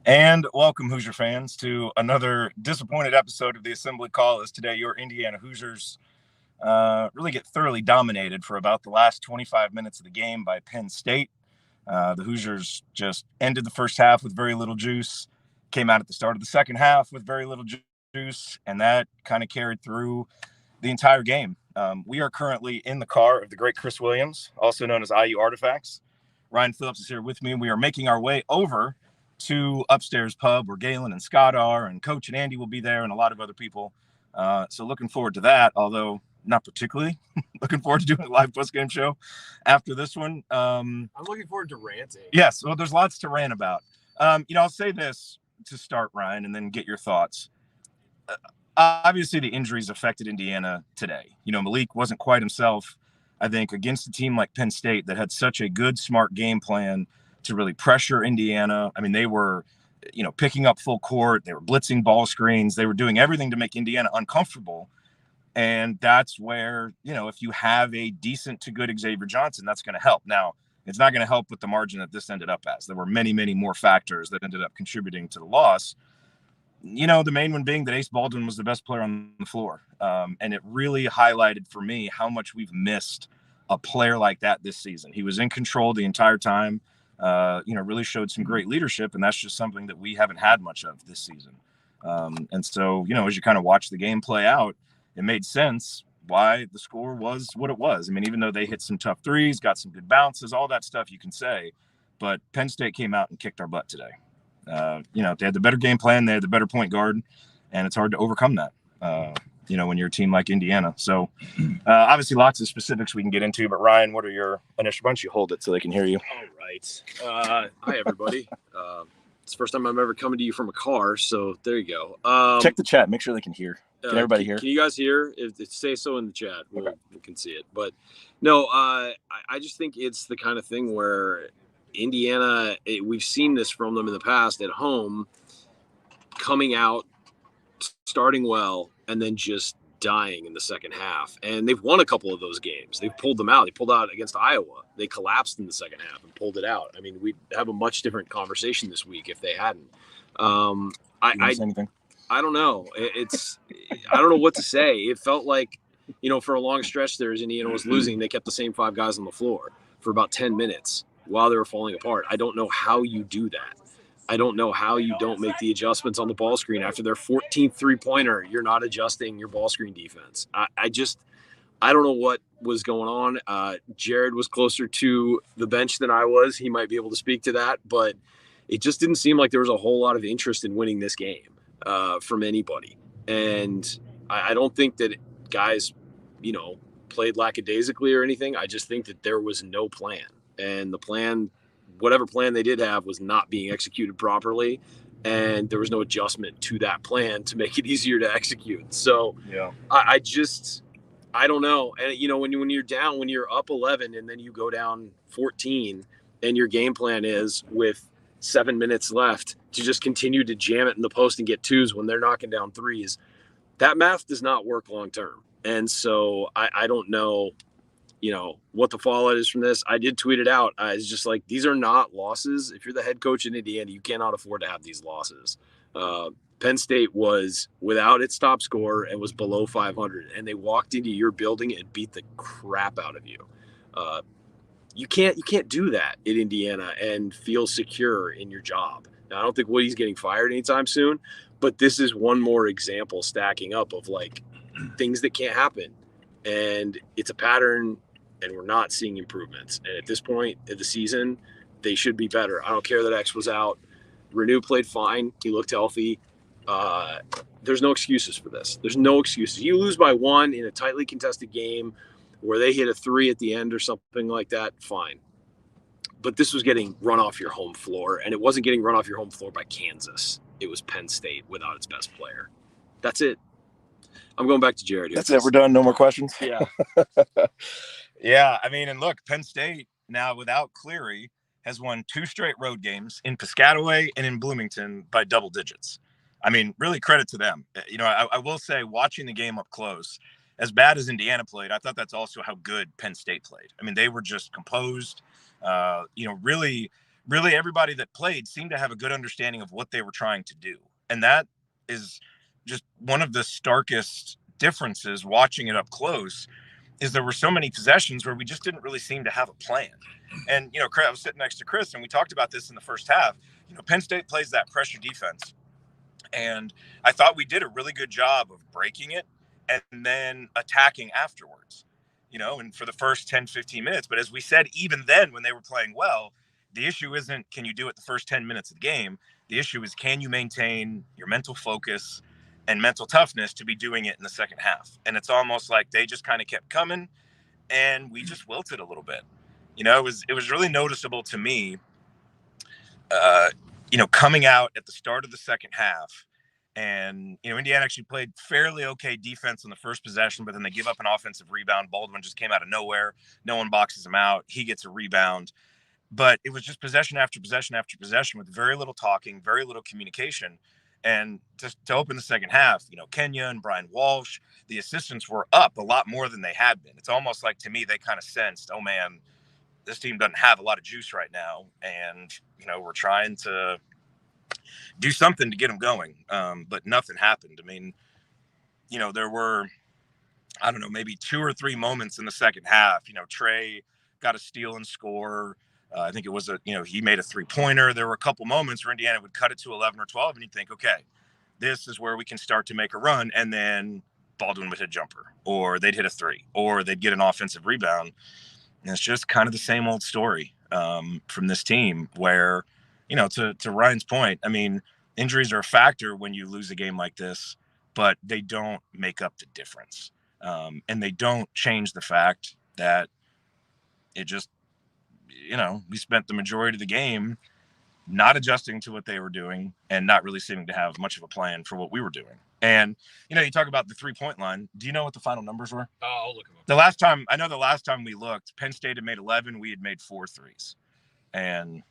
And welcome, Hoosier fans, to another disappointed episode of the Assembly Call. As today, your Indiana Hoosiers really get thoroughly dominated for about the last 25 minutes of the game by Penn State. The Hoosiers just ended the first half with very little juice, came out at the start of the second half with very little juice, and that kind of carried through the entire game. We are currently in the car of the great Chris Williams, also known as IU Artifacts. Ryan Phillips is here with me, and we are making our way over to Upstairs Pub where Galen and Scott are, and Coach and Andy will be there, and a lot of other people. So looking forward to that, although not particularly looking forward to doing a live postgame show after this one. I'm looking forward to ranting. Yes, well, there's lots to rant about. I'll say this to start, Ryan, and then get your thoughts. Obviously, the injuries affected Indiana today. Malik wasn't quite himself, I think, against a team like Penn State that had such a good, smart game plan to really pressure Indiana. I mean, they were, picking up full court. They were blitzing ball screens. They were doing everything to make Indiana uncomfortable. And that's where, if you have a decent to good Xavier Johnson, that's going to help. Now, it's not going to help with the margin that this ended up as. There were many, many more factors that ended up contributing to the loss. The main one being that Ace Baldwin was the best player on the floor. And it really highlighted for me how much we've missed a player like that this season. He was in control the entire time. Really showed some great leadership, and that's just something that we haven't had much of this season. And so, as you kind of watch the game play out, it made sense why the score was what it was. I mean, even though they hit some tough threes, got some good bounces, all that stuff you can say, but Penn State came out and kicked our butt today. They had the better game plan, they had the better point guard, and it's hard to overcome that. When you're a team like Indiana. So obviously lots of specifics we can get into, but Ryan, what are your initial, why don't you hold it so they can hear you? All right. Hi, everybody. It's the first time I'm ever coming to you from a car, so there you go. Check the chat. Make sure they can hear. Can everybody hear? Can you guys hear? If it say so in the chat, we can see it. But no, I just think it's the kind of thing where Indiana, we've seen this from them in the past at home, coming out, starting well, and then just dying in the second half. And they've won a couple of those games. They've pulled them out. They pulled out against Iowa. They collapsed in the second half and pulled it out. I mean, we'd have a much different conversation this week if they hadn't. I don't know. I don't know what to say. It felt like, for a long stretch there, as Indiana was losing, they kept the same five guys on the floor for about 10 minutes while they were falling apart. I don't know how you do that. I don't know how you don't make the adjustments on the ball screen after their 14th three-pointer. You're not adjusting your ball screen defense. I don't know what was going on. Jared was closer to the bench than I was. He might be able to speak to that, but it just didn't seem like there was a whole lot of interest in winning this game from anybody. And I don't think that guys, played lackadaisically or anything. I just think that there was no plan. And the plan, whatever plan they did have, was not being executed properly, and there was no adjustment to that plan to make it easier to execute. So yeah, I don't know. And when you're down, when you're up 11 and then you go down 14, and your game plan is with 7 minutes left to just continue to jam it in the post and get twos when they're knocking down threes, that math does not work long term. And so I don't know, what the fallout is from this. I did tweet it out. It's just like, these are not losses. If you're the head coach in Indiana, you cannot afford to have these losses. Penn State was without its top scorer and was below 500, and they walked into your building and beat the crap out of you. You can't do that in Indiana and feel secure in your job. Now, I don't think Woody's getting fired anytime soon, but this is one more example stacking up of like things that can't happen. And it's a pattern, and we're not seeing improvements. And at this point of the season, they should be better. I don't care that X was out. Renew played fine. He looked healthy. There's no excuses for this. There's no excuses. You lose by one in a tightly contested game where they hit a three at the end or something like that, fine. But this was getting run off your home floor, and it wasn't getting run off your home floor by Kansas. It was Penn State without its best player. That's it. I'm going back to Jared. That's it. We're done. No more questions. Yeah. Yeah. I mean, and look, Penn State now without Cleary has won 2 straight road games in Piscataway and in Bloomington by double digits. I mean, really credit to them. I will say, watching the game up close, as bad as Indiana played, I thought that's also how good Penn State played. I mean, they were just composed, really really everybody that played seemed to have a good understanding of what they were trying to do. And that is just one of the starkest differences watching it up close, is there were so many possessions where we just didn't really seem to have a plan. And, I was sitting next to Chris and we talked about this in the first half. Penn State plays that pressure defense. And I thought we did a really good job of breaking it and then attacking afterwards, and for the first 10, 15 minutes. But as we said, even then when they were playing well, the issue isn't can you do it the first 10 minutes of the game? The issue is can you maintain your mental focus and mental toughness to be doing it in the second half? And it's almost like they just kind of kept coming and we just wilted a little bit. It was really noticeable to me, coming out at the start of the second half. And, Indiana actually played fairly okay defense on the first possession, but then they give up an offensive rebound. Baldwin just came out of nowhere. No one boxes him out. He gets a rebound. But it was just possession after possession after possession with very little talking, very little communication. And to open the second half, Kenya and Brian Walsh, the assistants were up a lot more than they had been. It's almost like, to me, they kind of sensed, oh, man, this team doesn't have a lot of juice right now. And, we're trying to do something to get them going. But nothing happened. I mean, there were, I don't know, maybe 2 or 3 moments in the second half. Trey got a steal and score. I think it was he made a 3-pointer. There were a couple moments where Indiana would cut it to 11 or 12 and you'd think, okay, this is where we can start to make a run. And then Baldwin would hit a jumper, or they'd hit a 3, or they'd get an offensive rebound. And it's just kind of the same old story from this team where, to Ryan's point, I mean, injuries are a factor when you lose a game like this, but they don't make up the difference. And they don't change the fact that it just, we spent the majority of the game not adjusting to what they were doing and not really seeming to have much of a plan for what we were doing. And, you talk about the 3-point line. Do you know what the final numbers were? I'll look them up. The last time we looked, Penn State had made 11. We had made 4 threes. And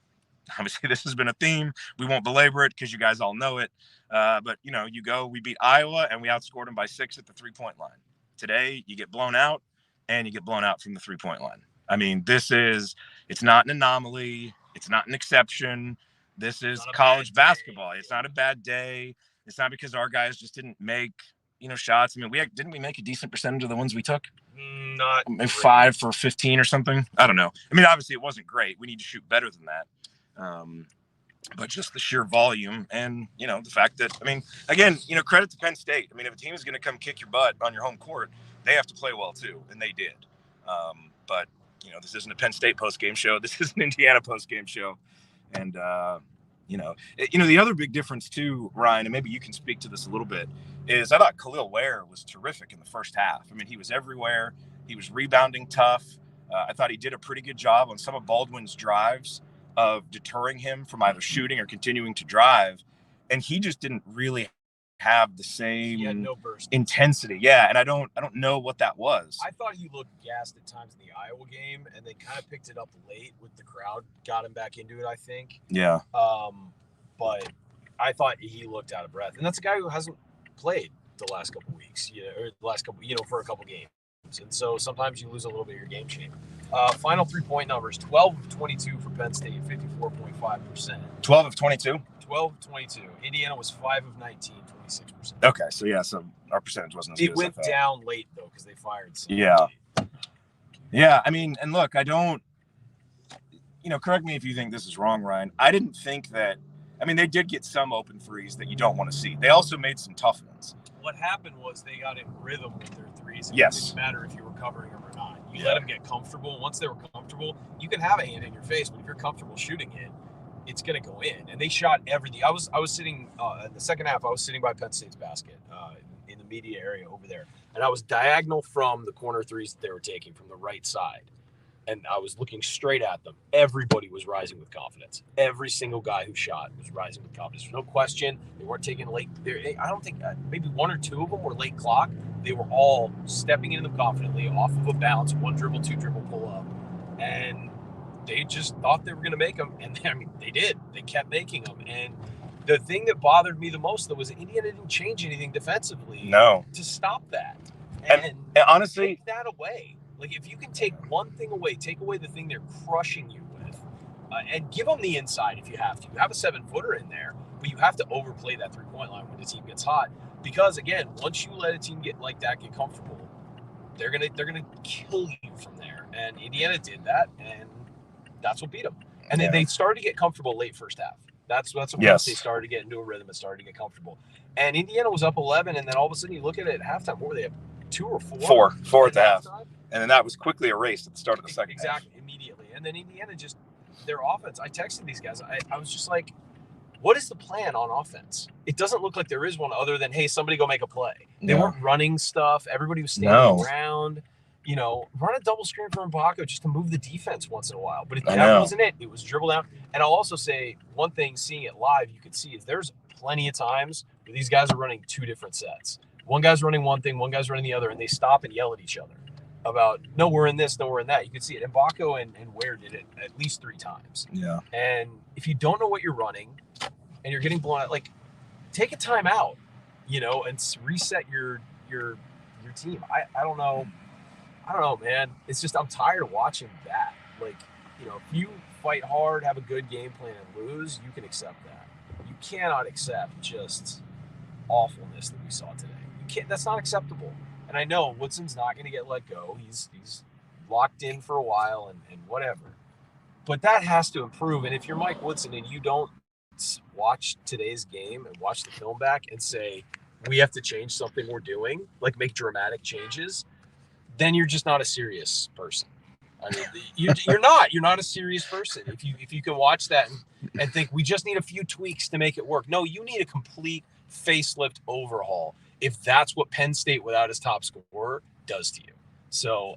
obviously this has been a theme. We won't belabor it because you guys all know it. But, we beat Iowa and we outscored them by 6 at the 3-point line. Today, you get blown out and you get blown out from the 3-point line. I mean, it's not an anomaly. It's not an exception. This is college basketball. It's not a bad day. It's not because our guys just didn't make, shots. I mean, didn't we make a decent percentage of the ones we took? Not maybe 5 for 15 or something. I don't know. I mean, obviously it wasn't great. We need to shoot better than that. But just the sheer volume and, the fact that, I mean, again, credit to Penn State. I mean, if a team is going to come kick your butt on your home court, they have to play well too. And they did. But, this isn't a Penn State postgame show. This is an Indiana postgame show. And, the other big difference too, Ryan, and maybe you can speak to this a little bit, is I thought Khalil Ware was terrific in the first half. I mean, he was everywhere. He was rebounding tough. I thought he did a pretty good job on some of Baldwin's drives of deterring him from either shooting or continuing to drive. And he just didn't really have the same intensity. Yeah. And I don't know what that was. I thought he looked gassed at times in the Iowa game, and they kind of picked it up late with the crowd, got him back into it, I think. Yeah. But I thought he looked out of breath. And that's a guy who hasn't played the last couple of weeks, or the last couple, for a couple games. And so sometimes you lose a little bit of your game shape. Final 3-point numbers, 12 of 22 for Penn State, 54.5%. 12 of 22? 12 of 22. Indiana was 5 of 19, 26%. Okay, so our percentage wasn't as good. It went down late, though, because they fired some. Yeah, I mean, and look, I don't, correct me if you think this is wrong, Ryan. I didn't think that, I mean, they did get some open threes that you don't want to see. They also made some tough ones. What happened was they got in rhythm with their threes. Yes. It didn't matter if you were covering them or not. You let them get comfortable. Once they were comfortable, you can have a hand in your face, but if you're comfortable shooting it, it's going to go in. And they shot everything. I was sitting in the second half. I was sitting by Penn State's basket in the media area over there, and I was diagonal from the corner threes that they were taking from the right side. And I was looking straight at them. Everybody was rising with confidence. Every single guy who shot was rising with confidence. There's no question. They weren't taking late. I don't think maybe 1 or 2 of them were late clock. They were all stepping into them confidently off of a bounce, 1 dribble, 2 dribble pull up. And they just thought they were going to make them. And I mean, they did. They kept making them. And the thing that bothered me the most, though, was Indiana didn't change anything defensively to stop that. And honestly, take that away. Like, if you can take one thing away, take away the thing they're crushing you with, and give them the inside if you have to. You have a 7-footer in there, but you have to overplay that 3-point line when the team gets hot. Because again, once you let a team get comfortable, they're gonna kill you from there. And Indiana did that, and that's what beat them. And then they started to get comfortable late first half. That's when Penn State started to get into a rhythm and started to get comfortable. And Indiana was up 11, and then all of a sudden you look at it at halftime. What were they up? 2 or 4? Four at the half. And then that was quickly erased at the start of the second half. Exactly, immediately. And then Indiana just, their offense, I texted these guys. I was just like, what is the plan on offense? It doesn't look like there is one other than, hey, somebody go make a play. They weren't running stuff. Everybody was standing around. You know, run a double screen for Mbako just to move the defense once in a while. But that wasn't it. It was dribble down. And I'll also say one thing, seeing it live, you could see is there's plenty of times where these guys are running 2 different sets. One guy's running one thing, one guy's running the other, and they stop and yell at each other about, no, we're in this, no, we're in that. You could see it. Mbako and Ware did it at least 3 times. Yeah. And if you don't know what you're running and you're getting blown out, like, take a timeout, you know, and reset your team. I don't know. I don't know, man. It's just, I'm tired of watching that. Like, you know, if you fight hard, have a good game plan, and lose, you can accept that. You cannot accept just awfulness that we saw today. You can't. That's not acceptable. And I know Woodson's not going to get let go. He's locked in for a while and whatever. But that has to improve. And if you're Mike Woodson and you don't watch today's game and watch the film back and say, we have to change something we're doing, like make dramatic changes, then you're just not a serious person. I mean, you're not a serious person. If you can watch that and think we just need a few tweaks to make it work. No, you need a complete facelift overhaul. If that's what Penn State without his top scorer does to you. So,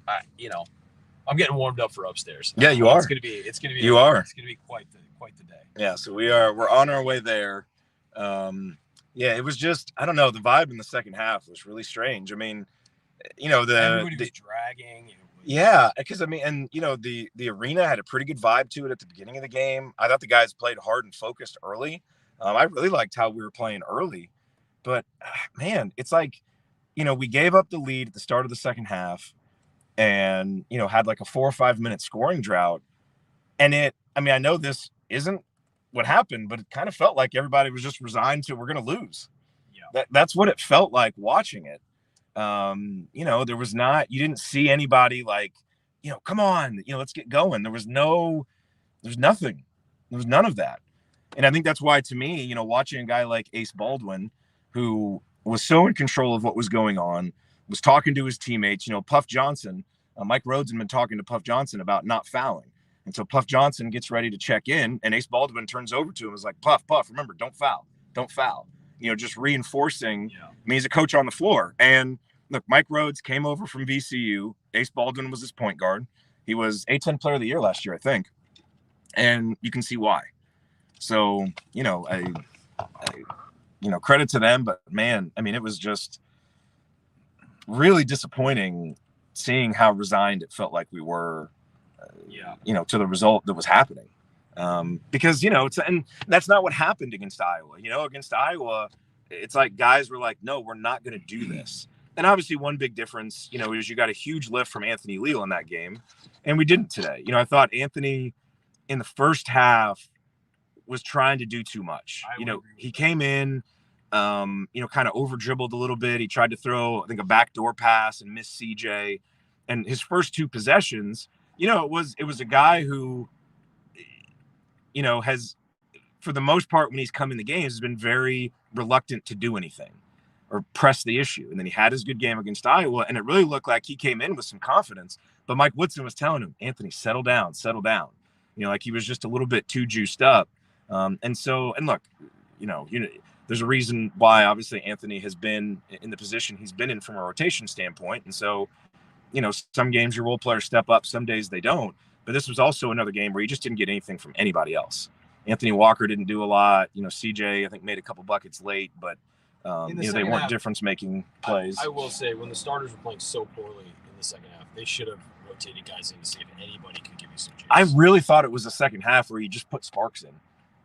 I'm getting warmed up for upstairs. Yeah, you are. It's gonna be. It's gonna be quite the day. Yeah. So we're on our way there. It was just, I don't know. The vibe in the second half was really strange. I mean, you know, everybody was dragging. Because I mean, and you know, the arena had a pretty good vibe to it at the beginning of the game. I thought the guys played hard and focused early. I really liked how we were playing early, but man, it's like, you know, we gave up the lead at the start of the second half, and you know, had like a 4 or 5 minute scoring drought. And I know this isn't what happened, but it kind of felt like everybody was just resigned to, we're going to lose. Yeah, that's what it felt like watching it. You know, you didn't see anybody like, you know, come on, you know, let's get going. There's nothing. There was none of that. And I think that's why, to me, you know, watching a guy like Ace Baldwin, who was so in control of what was going on, was talking to his teammates, you know, Puff Johnson, Mike Rhodes had been talking to Puff Johnson about not fouling. And so Puff Johnson gets ready to check in, and Ace Baldwin turns over to him and is like, Puff, remember, don't foul. You know, just reinforcing. Yeah. I mean, he's a coach on the floor. And look, Mike Rhodes came over from VCU. Ace Baldwin was his point guard. He was A-10 player of the year last year, I think. And you can see why. So, you know, I credit to them. But, man, I mean, it was just really disappointing seeing how resigned it felt like we were, you know, to the result that was happening. Because, you know, and that's not what happened against Iowa. You know, against Iowa, it's like guys were like, no, we're not going to do this. And obviously one big difference, you know, is you got a huge lift from Anthony Leal in that game. And we didn't today. You know, I thought Anthony in the first half was trying to do too much. You know, he came in, you know, kind of over dribbled a little bit. He tried to throw, I think, a backdoor pass and missed CJ. And his first 2 possessions, you know, it was a guy who, you know, has, for the most part, when he's come in the games, has been very reluctant to do anything or press the issue. And then he had his good game against Iowa, and it really looked like he came in with some confidence. But Mike Woodson was telling him, Anthony, settle down. You know, like he was just a little bit too juiced up. And look, you know, there's a reason why obviously Anthony has been in the position he's been in from a rotation standpoint. And so, you know, some games your role players step up, some days they don't. But this was also another game where you just didn't get anything from anybody else. Anthony Walker didn't do a lot. You know, CJ, I think, made a couple buckets late, but you know, they weren't difference-making plays. I will say, when the starters were playing so poorly in the second half, they should have rotated guys in to see if anybody could give you some juice. I really thought it was the second half where you just put Sparks in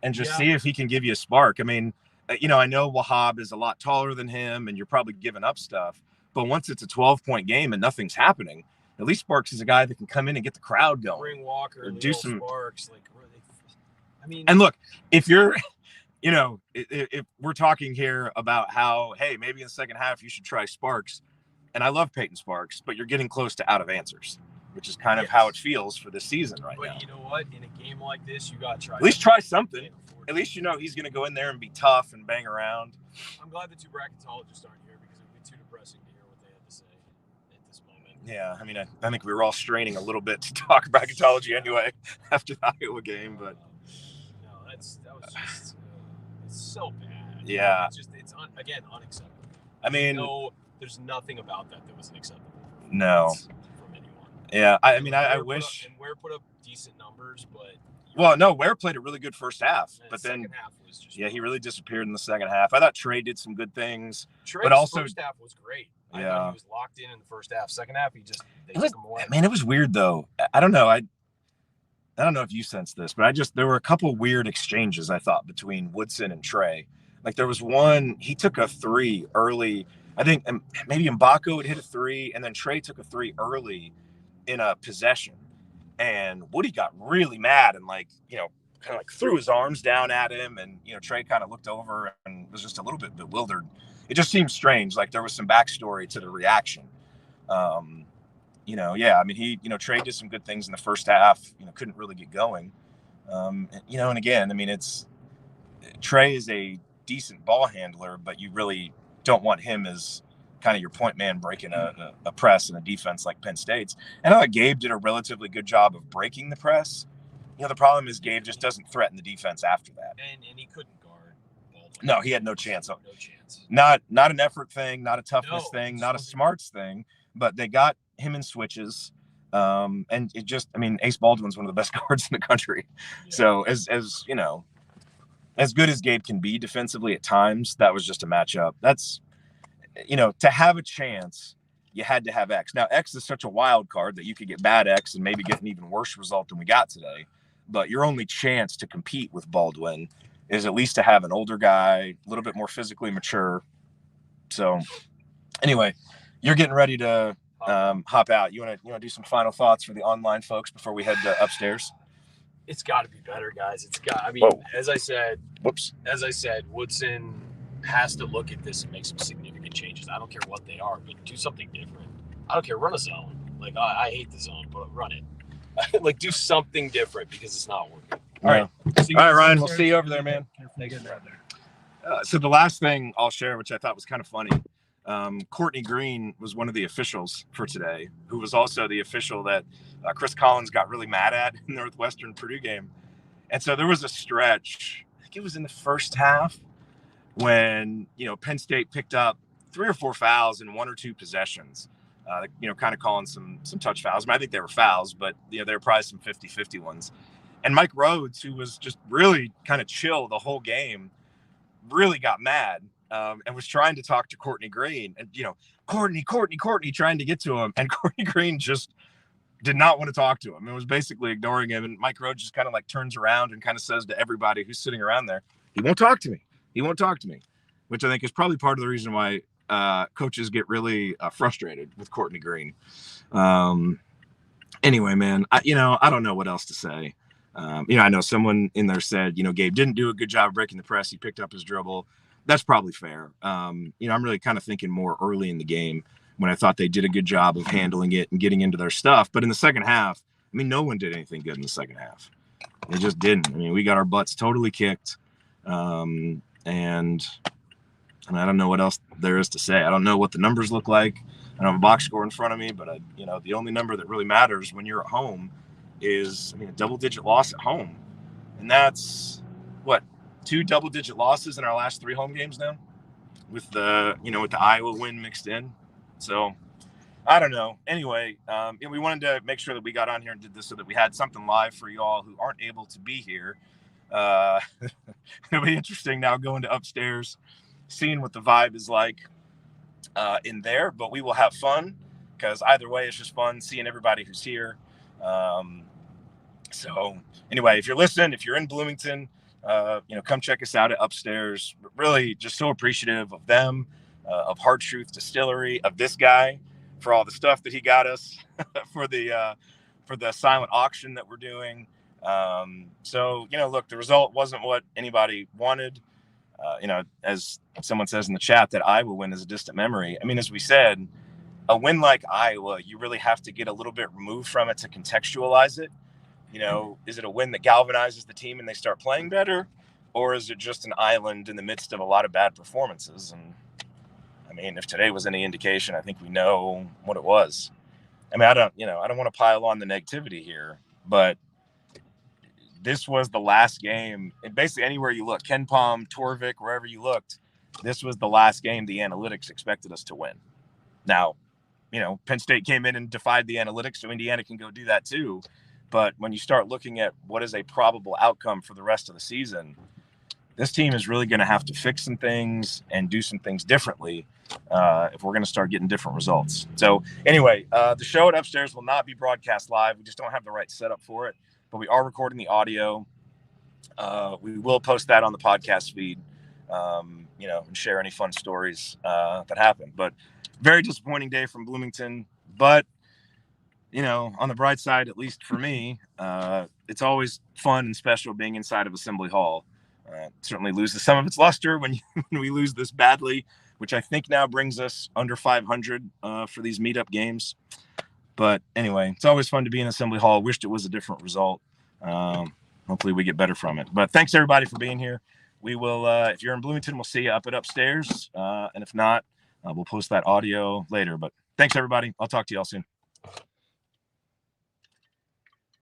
and just see if he can give you a spark. I mean, you know, I know Wahab is a lot taller than him, and you're probably giving up stuff. But once it's a 12-point game and nothing's happening, at least Sparks is a guy that can come in and get the crowd going. Bring Walker, or do some Sparks, like I mean, and look, if you're, if we're talking here about how, hey, maybe in the second half you should try Sparks, and I love Peyton Sparks, but you're getting close to out of answers, which is kind of how it feels for this season right now. But you know what? In a game like this, you got to try. At least try something. At least he's going to go in there and be tough and bang around. I'm glad the two bracketologists aren't here because it would be too depressing to hear what they had to say at this moment. Yeah, I mean, I think we were all straining a little bit to talk bracketology anyway after the Iowa game, but no, that was just it's so bad. Yeah, it's again unacceptable. I mean, there's nothing about that wasn't acceptable. No, from anyone. Yeah, I mean, I wish. And Ware put up decent numbers, but. Well, no, Ware played a really good first half, but then second half was just he really disappeared in the second half. I thought Trey did some good things, Trey's but also first half was great. Yeah, I thought he was locked in the first half. Second half, they took him away. Man, it was weird though. I don't know. I don't know if you sensed this, but there were a couple weird exchanges I thought between Woodson and Trey. Like there was one, he took a three early. I think maybe Mbako had hit a three, and then Trey took a three early in a possession. And Woody got really mad and kind of threw his arms down at him. And, Trey kind of looked over and was just a little bit bewildered. It just seemed strange. Like there was some backstory to the reaction. I mean, Trey did some good things in the first half, couldn't really get going. And again, I mean, Trey is a decent ball handler, but you really don't want him as kind of your point man breaking a press in a defense like Penn State's. And I thought Gabe did a relatively good job of breaking the press. The problem is Gabe just doesn't threaten the defense after that. And he couldn't guard Baldwin. No, he had no chance. No chance. Not an effort thing, not a toughness thing, not a smarts thing, but they got him in switches. And it just, I mean, Ace Baldwin's one of the best guards in the country. Yeah. So as good as Gabe can be defensively at times, that was just a matchup. That's, to have a chance, you had to have X. Now, X is such a wild card that you could get bad X and maybe get an even worse result than we got today. But your only chance to compete with Baldwin is at least to have an older guy, a little bit more physically mature. So, anyway, you're getting ready to hop out. You want to do some final thoughts for the online folks before we head upstairs? It's got to be better, guys. As I said, Woodson has to look at this and make some significant changes. I don't care what they are, but do something different. I don't care. Run a zone. I hate the zone, but run it. Do something different because it's not working. All right. All right, Ryan. We'll see you over there, man. So the last thing I'll share, which I thought was kind of funny, Courtney Green was one of the officials for today, who was also the official that Chris Collins got really mad at in the Northwestern Purdue game. And so there was a stretch, I think it was in the first half, when, Penn State picked up 3 or 4 fouls in 1 or 2 possessions, kind of calling some touch fouls. I mean, I think they were fouls, but, they were probably some 50-50 ones. And Mike Rhodes, who was just really kind of chill the whole game, really got mad and was trying to talk to Courtney Green. And, Courtney, trying to get to him. And Courtney Green just did not want to talk to him. It was basically ignoring him. And Mike Rhodes just kind of turns around and kind of says to everybody who's sitting around there, he won't talk to me. He won't talk to me, which I think is probably part of the reason why coaches get really frustrated with Courtney Green. Anyway, man, I don't know what else to say. I know someone in there said, Gabe didn't do a good job breaking the press. He picked up his dribble. That's probably fair. I'm really kind of thinking more early in the game when I thought they did a good job of handling it and getting into their stuff. But in the second half, I mean, no one did anything good in the second half. They just didn't. I mean, we got our butts totally kicked. And I don't know what else there is to say. I don't know what the numbers look like. I don't have a box score in front of me, but the only number that really matters when you're at home is, a double-digit loss at home. And that's, 2 double-digit losses in our last 3 home games now with the Iowa win mixed in. So I don't know. Anyway, we wanted to make sure that we got on here and did this so that we had something live for you all who aren't able to be here. It'll be interesting now going to upstairs, seeing what the vibe is like in there, but we will have fun because either way, it's just fun seeing everybody who's here. So anyway, if you're listening, if you're in Bloomington, come check us out at upstairs. Really just so appreciative of them, of Hard Truth Distillery, of this guy for all the stuff that he got us for the silent auction that we're doing. So, look, the result wasn't what anybody wanted. As someone says in the chat, that Iowa win is a distant memory. I mean, as we said, a win like Iowa, you really have to get a little bit removed from it to contextualize it. Is it a win that galvanizes the team and they start playing better? Or is it just an island in the midst of a lot of bad performances? And I mean, if today was any indication, I think we know what it was. I mean, I don't want to pile on the negativity here, but this was the last game. And basically anywhere you look, Ken Palm, Torvik, wherever you looked, this was the last game the analytics expected us to win. Now, Penn State came in and defied the analytics, so Indiana can go do that too. But when you start looking at what is a probable outcome for the rest of the season, this team is really going to have to fix some things and do some things differently if we're going to start getting different results. So anyway, the show at Upstairs will not be broadcast live. We just don't have the right setup for it, but we are recording the audio. We will post that on the podcast feed, and share any fun stories that happen. But very disappointing day from Bloomington, but on the bright side, at least for me, it's always fun and special being inside of Assembly Hall. Certainly loses some of its luster when we lose this badly, which I think now brings us under 500 for these meetup games. But anyway, it's always fun to be in Assembly Hall. Wished it was a different result. Hopefully we get better from it. But thanks everybody for being here. We will, if you're in Bloomington, we'll see you up at Upstairs. And if not, we'll post that audio later. But thanks everybody. I'll talk to y'all soon.